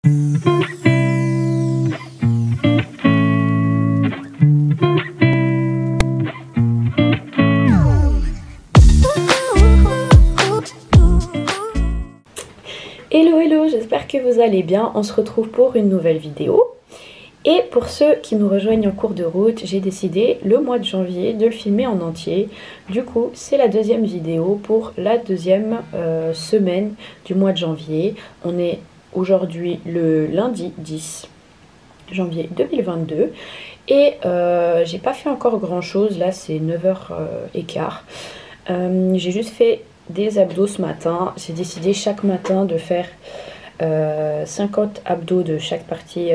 Hello hello, j'espère que vous allez bien. On se retrouve pour une nouvelle vidéo. Et pour ceux qui nous rejoignent en cours de route, j'ai décidé le mois de janvier de le filmer en entier. Du coup, c'est la deuxième vidéo pour la deuxième semaine du mois de janvier. On est aujourd'hui le lundi 10 janvier 2022. Et j'ai pas fait encore grand chose, là c'est 9h15. J'ai juste fait des abdos ce matin. J'ai décidé chaque matin de faire 50 abdos de chaque partie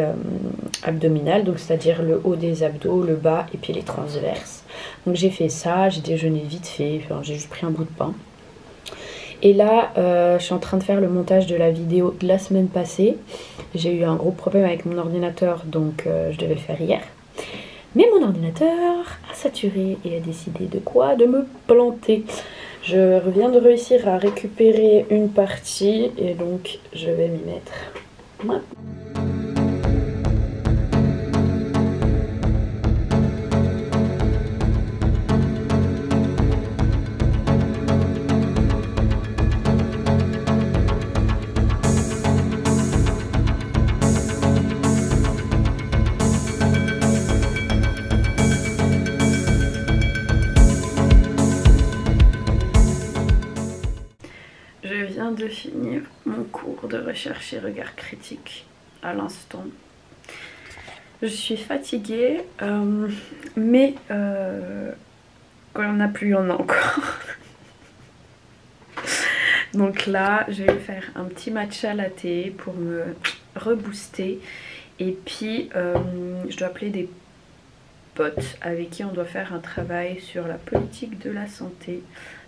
abdominale, donc c'est-à-dire le haut des abdos, le bas et puis les transverses. Donc j'ai fait ça, j'ai déjeuné vite fait, enfin, j'ai juste pris un bout de pain. Et là, je suis en train de faire le montage de la vidéo de la semaine passée. J'ai eu un gros problème avec mon ordinateur, donc je devais le faire hier. Mais mon ordinateur a saturé et a décidé de quoi? De me planter. Je viens de réussir à récupérer une partie et donc je vais m'y mettre maintenant. Je viens de finir mon cours de recherche et regard critique à l'instant. Je suis fatiguée, mais quand il n'y en a plus, il y en a encore. Donc là, je vais faire un petit matcha latte pour me rebooster. Et puis, je dois appeler des potes avec qui on doit faire un travail sur la politique de la santé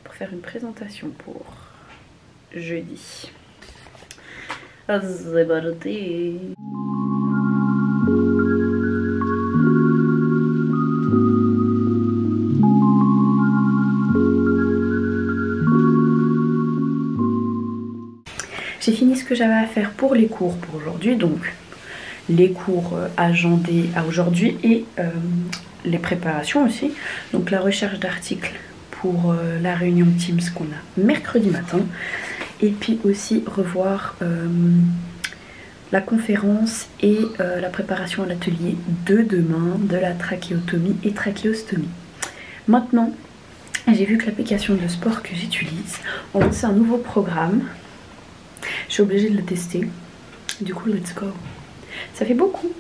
pour faire une présentation pour jeudi. C'est parti. J'ai fini ce que j'avais à faire pour les cours pour aujourd'hui, donc les cours agendés à aujourd'hui et les préparations aussi, donc la recherche d'articles pour la réunion Teams qu'on a mercredi matin, et puis aussi revoir la conférence et la préparation à l'atelier de demain de la trachéotomie et trachéostomie. Maintenant, j'ai vu que l'application de sport que j'utilise a lancé un nouveau programme. Je suis obligée de le tester. Du coup, let's go. Ça fait beaucoup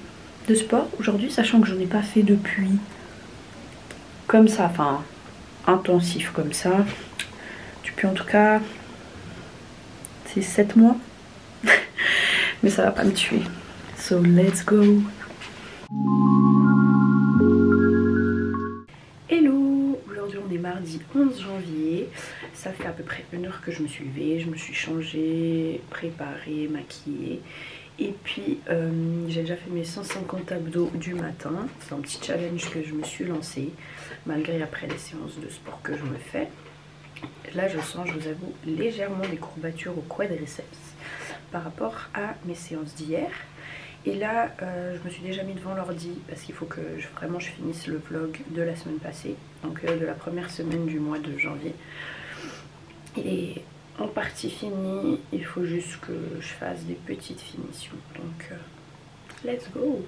de sport aujourd'hui, sachant que j'en ai pas fait depuis comme ça, enfin intensif comme ça. Depuis en tout cas, c'est 7 mois. Mais ça va pas me tuer. So let's go. Hello, aujourd'hui on est mardi 11 janvier. Ça fait à peu près 1 heure que je me suis levée. Je me suis changée, préparée, maquillée. Et puis j'ai déjà fait mes 150 abdos du matin. C'est un petit challenge que je me suis lancé, malgré après les séances de sport que je me fais. Là je sens, je vous avoue, légèrement des courbatures au quadriceps par rapport à mes séances d'hier. Et là je me suis déjà mis devant l'ordi parce qu'il faut que vraiment je finisse le vlog de la semaine passée, donc de la première semaine du mois de janvier. Et en partie finie, il faut juste que je fasse des petites finitions, donc let's go.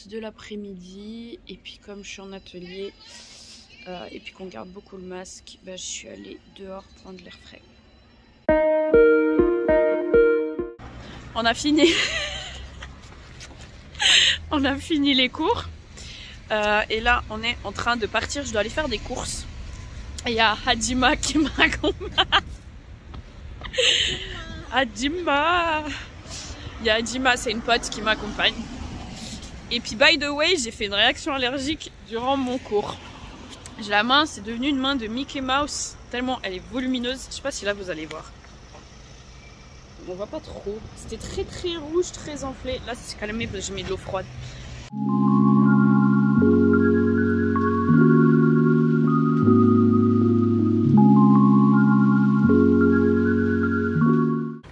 De l'après-midi, et puis comme je suis en atelier et puis qu'on garde beaucoup le masque, bah, je suis allée dehors prendre l'air frais. On a fini. On a fini les cours et là on est en train de partir. Je dois aller faire des courses. Il y a Hadima qui m'accompagne. Hadima. Il y a Hadima, c'est une pote qui m'accompagne. Et puis by the way, j'ai fait une réaction allergique durant mon cours. J'ai la main, c'est devenu une main de Mickey Mouse, tellement elle est volumineuse. Je sais pas si là vous allez voir. On voit pas trop. C'était très rouge, très enflé. Là c'est calmé parce que j'ai mis de l'eau froide.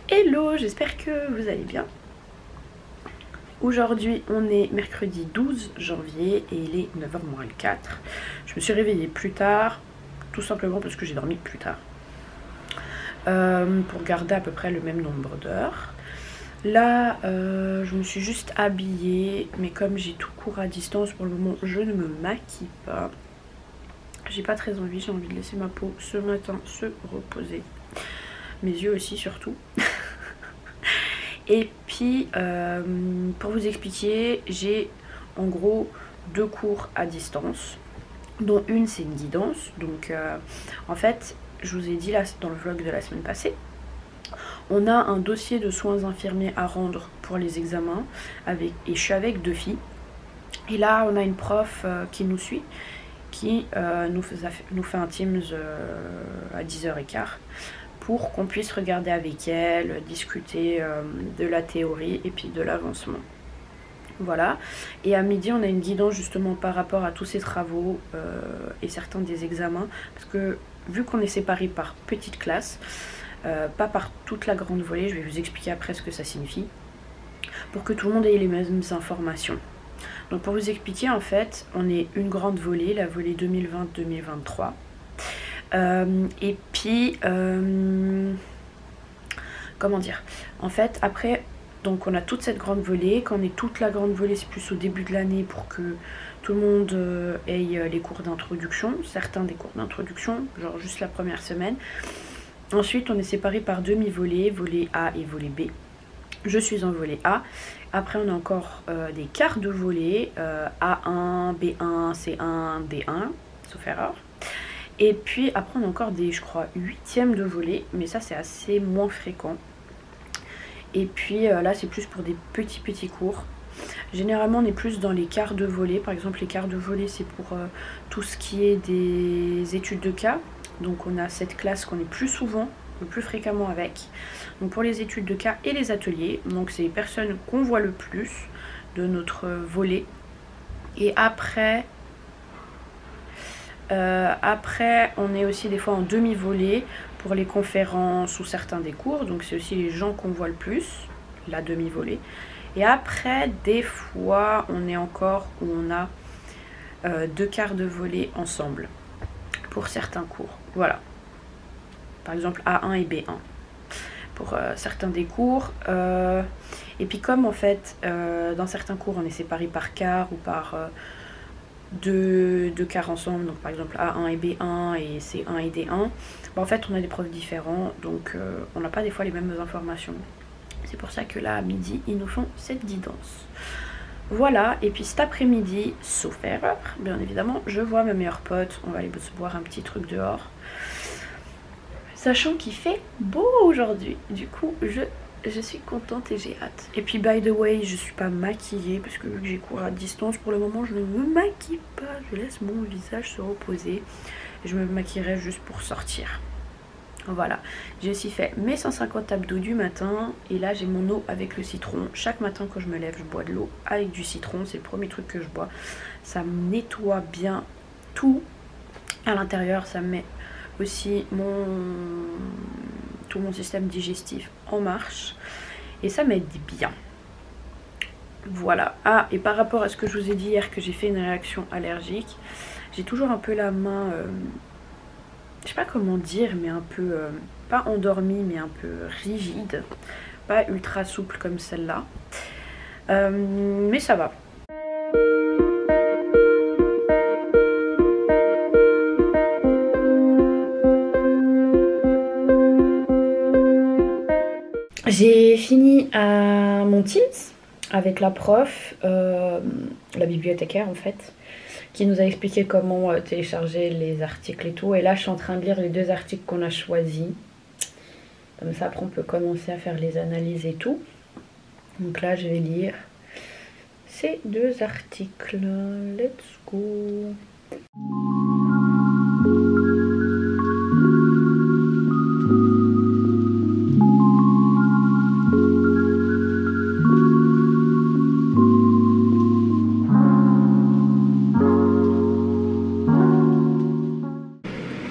Hello, j'espère que vous allez bien. Aujourd'hui on est mercredi 12 janvier et il est 9h moins le 4. Je me suis réveillée plus tard, tout simplement parce que j'ai dormi plus tard. Pour garder à peu près le même nombre d'heures. Là je me suis juste habillée, mais comme j'ai tout cours à distance pour le moment, je ne me maquille pas. J'ai pas très envie, j'ai envie de laisser ma peau ce matin se reposer. Mes yeux aussi surtout. Et puis pour vous expliquer, j'ai en gros 2 cours à distance, dont une c'est une guidance. Donc en fait, je vous ai dit là dans le vlog de la semaine passée, on a un dossier de soins infirmiers à rendre pour les examens et je suis avec 2 filles. Et là on a une prof qui nous suit, qui nous fait un Teams à 10h15 pour qu'on puisse regarder avec elle, discuter de la théorie et puis de l'avancement. Voilà. Et à midi, on a une guidance justement par rapport à tous ces travaux et certains des examens. Parce que vu qu'on est séparés par petites classes, pas par toute la grande volée, je vais vous expliquer après ce que ça signifie, pour que tout le monde ait les mêmes informations. Donc pour vous expliquer, en fait, on est une grande volée, la volée 2020-2023. Et puis comment dire, en fait après donc on a toute cette grande volée. Quand on est toute la grande volée, c'est plus au début de l'année pour que tout le monde ait les cours d'introduction, certains des cours d'introduction, genre juste la première semaine. Ensuite on est séparé par demi-volée, volée A et volée B. Je suis en volée A. Après on a encore des quarts de volée, A1, B1, C1, D1, sauf erreur. Et puis après on a encore des, je crois, 8e de volée, mais ça c'est assez moins fréquent. Et puis là c'est plus pour des petits cours. Généralement on est plus dans les quarts de volée. Par exemple les quarts de volée c'est pour tout ce qui est des études de cas. Donc on a cette classe qu'on est plus souvent, le plus fréquemment avec. Donc pour les études de cas et les ateliers, donc c'est les personnes qu'on voit le plus de notre volée. Et après on est aussi des fois en demi-volée pour les conférences ou certains des cours. Donc c'est aussi les gens qu'on voit le plus, la demi-volée. Et après, des fois, on est encore où on a 2 quarts de volée ensemble pour certains cours. Voilà. Par exemple A1 et B1 pour certains des cours. Et puis comme en fait, dans certains cours, on est séparés par quart ou par... deux quarts ensemble, donc par exemple A1 et B1 et C1 et D1, en fait on a des profs différents, donc on n'a pas des fois les mêmes informations. C'est pour ça que là à midi ils nous font cette guidance. Voilà, et puis cet après-midi, sauf erreur bien évidemment, je vois ma meilleure pote, on va aller se boire un petit truc dehors, sachant qu'il fait beau aujourd'hui. Du coup je suis contente et j'ai hâte. Et puis by the way, je suis pas maquillée parce que vu que j'ai cours à distance, pour le moment je ne me maquille pas. Je laisse mon visage se reposer et je me maquillerai juste pour sortir. Voilà, j'ai aussi fait mes 150 abdos du matin et là j'ai mon eau avec le citron. Chaque matin quand je me lève, je bois de l'eau avec du citron. C'est le premier truc que je bois. Ça me nettoie bien tout à l'intérieur. Ça me met aussi tout mon système digestif en marche et ça m'aide bien. Voilà. Ah, et par rapport à ce que je vous ai dit hier que j'ai fait une réaction allergique, j'ai toujours un peu la main je sais pas comment dire, mais un peu pas endormie mais un peu rigide, pas ultra souple comme celle-là, mais ça va. J'ai fini à mon Teams avec la prof, la bibliothécaire en fait, qui nous a expliqué comment télécharger les articles et tout. Et là je suis en train de lire les 2 articles qu'on a choisis. Comme ça après on peut commencer à faire les analyses et tout. Donc là je vais lire ces deux articles. Let's go.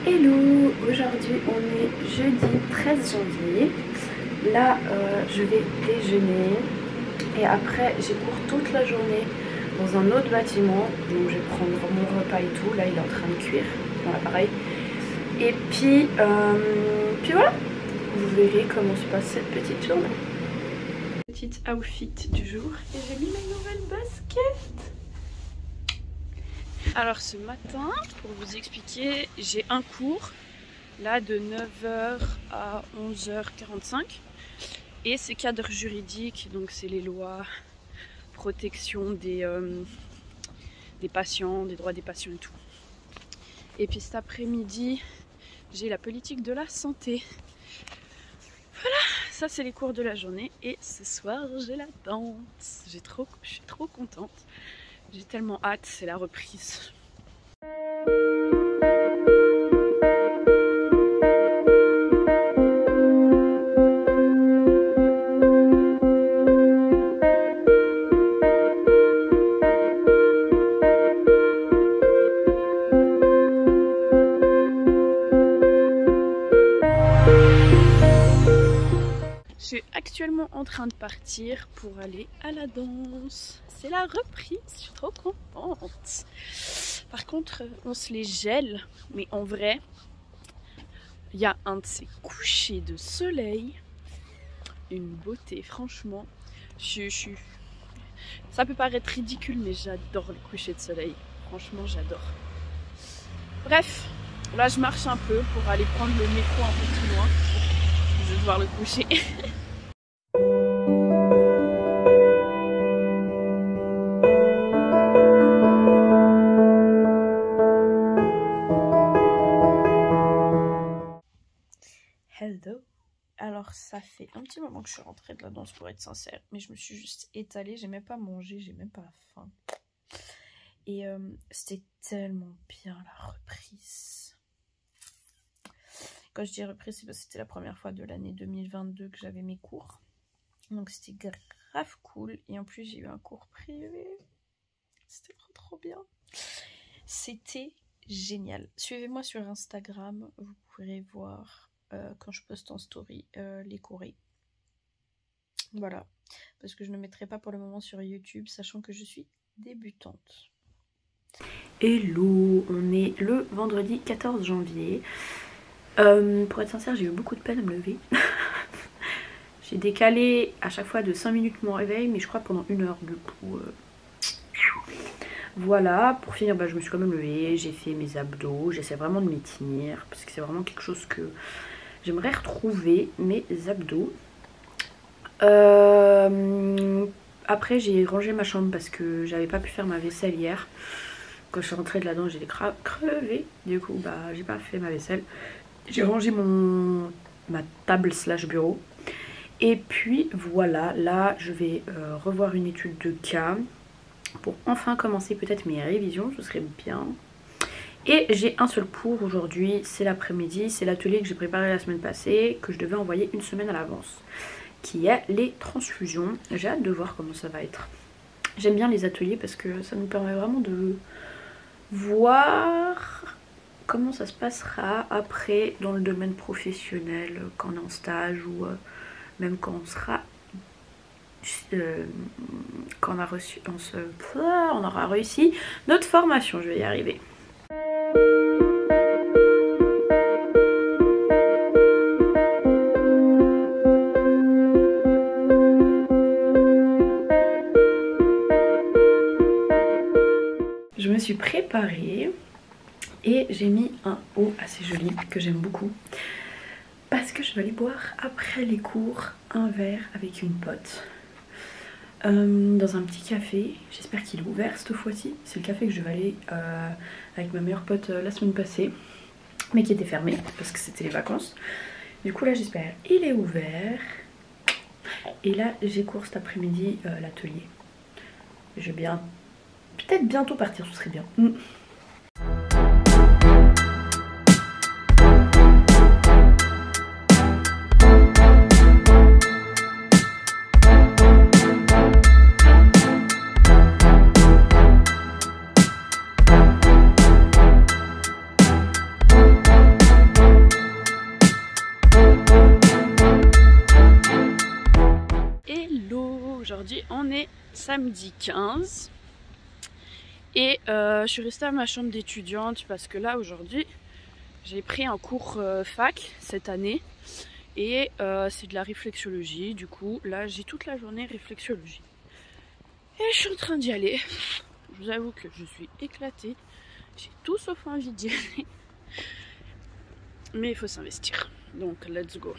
Hello, aujourd'hui on est jeudi 13 janvier. Là je vais déjeuner et après j'ai cours toute la journée dans un autre bâtiment. Donc je vais prendre mon repas et tout. Là il est en train de cuire dans l'appareil. Et puis voilà, vous verrez comment se passe cette petite journée. Petite outfit du jour et j'ai mis mes nouvelles baskets. Alors ce matin, pour vous expliquer, j'ai un cours là de 9h à 11h45 et c'est cadre juridique, donc c'est les lois, protection des patients, des droits des patients et tout. Et puis cet après-midi, j'ai la politique de la santé. Voilà, ça c'est les cours de la journée et ce soir j'ai la danse. Je suis trop contente. J'ai tellement hâte, c'est la reprise. Je suis actuellement en train de partir pour aller à la danse. C'est la reprise, je suis trop contente. Par contre, on se les gèle, mais en vrai, il y a un de ces couchers de soleil. Une beauté, franchement. Ça peut paraître ridicule, mais j'adore le coucher de soleil. Franchement, j'adore. Bref, là je marche un peu pour aller prendre le métro un peu plus loin. Je vais voir le coucher. Hello. Alors ça fait un petit moment que je suis rentrée de la danse pour être sincère, mais je me suis juste étalée, j'ai même pas mangé, j'ai même pas faim. Et c'était tellement bien la reprise. Quand je dis reprise, c'est parce que c'était la première fois de l'année 2022 que j'avais mes cours. Donc c'était grave cool. Et en plus j'ai eu un cours privé. C'était trop bien. C'était génial. Suivez-moi sur Instagram, vous pourrez voir quand je poste en story les chorés. Voilà. Parce que je ne mettrai pas pour le moment sur YouTube, sachant que je suis débutante. Hello, on est le vendredi 14 janvier. Pour être sincère, j'ai eu beaucoup de peine à me lever. J'ai décalé à chaque fois de 5 minutes mon réveil, mais je crois pendant 1 heure du coup. Voilà, pour finir, je me suis quand même levée, j'ai fait mes abdos, j'essaie vraiment de m'y tenir, parce que c'est vraiment quelque chose que j'aimerais retrouver, mes abdos. Après j'ai rangé ma chambre parce que j'avais pas pu faire ma vaisselle hier. Quand je suis rentrée de la danse, j'étais crevée, du coup j'ai pas fait ma vaisselle. J'ai rangé ma table / bureau. Et puis voilà, là je vais revoir une étude de cas pour enfin commencer peut-être mes révisions, ce serait bien. Et j'ai un seul cours aujourd'hui, c'est l'après-midi, c'est l'atelier que j'ai préparé la semaine passée, que je devais envoyer 1 semaine à l'avance, qui est les transfusions. J'ai hâte de voir comment ça va être. J'aime bien les ateliers parce que ça nous permet vraiment de voir comment ça se passera après dans le domaine professionnel, quand on est en stage ou même quand on sera quand on aura réussi notre formation. Je vais y arriver. Je me suis préparée et j'ai mis un haut assez joli que j'aime beaucoup parce que je vais aller boire après les cours un verre avec une pote dans un petit café. J'espère qu'il est ouvert cette fois-ci. C'est le café que je vais aller avec ma meilleure pote la semaine passée, mais qui était fermé parce que c'était les vacances. Du coup là j'espère il est ouvert. Et là j'ai cours cet après-midi l'atelier. Je vais bien, peut-être bientôt partir, ce serait bien. Aujourd'hui on est samedi 15 et je suis restée à ma chambre d'étudiante parce que là aujourd'hui j'ai pris un cours fac cette année et c'est de la réflexologie. Du coup là j'ai toute la journée réflexologie et je suis en train d'y aller. Je vous avoue que je suis éclatée, j'ai tout sauf envie d'y aller mais il faut s'investir, donc let's go.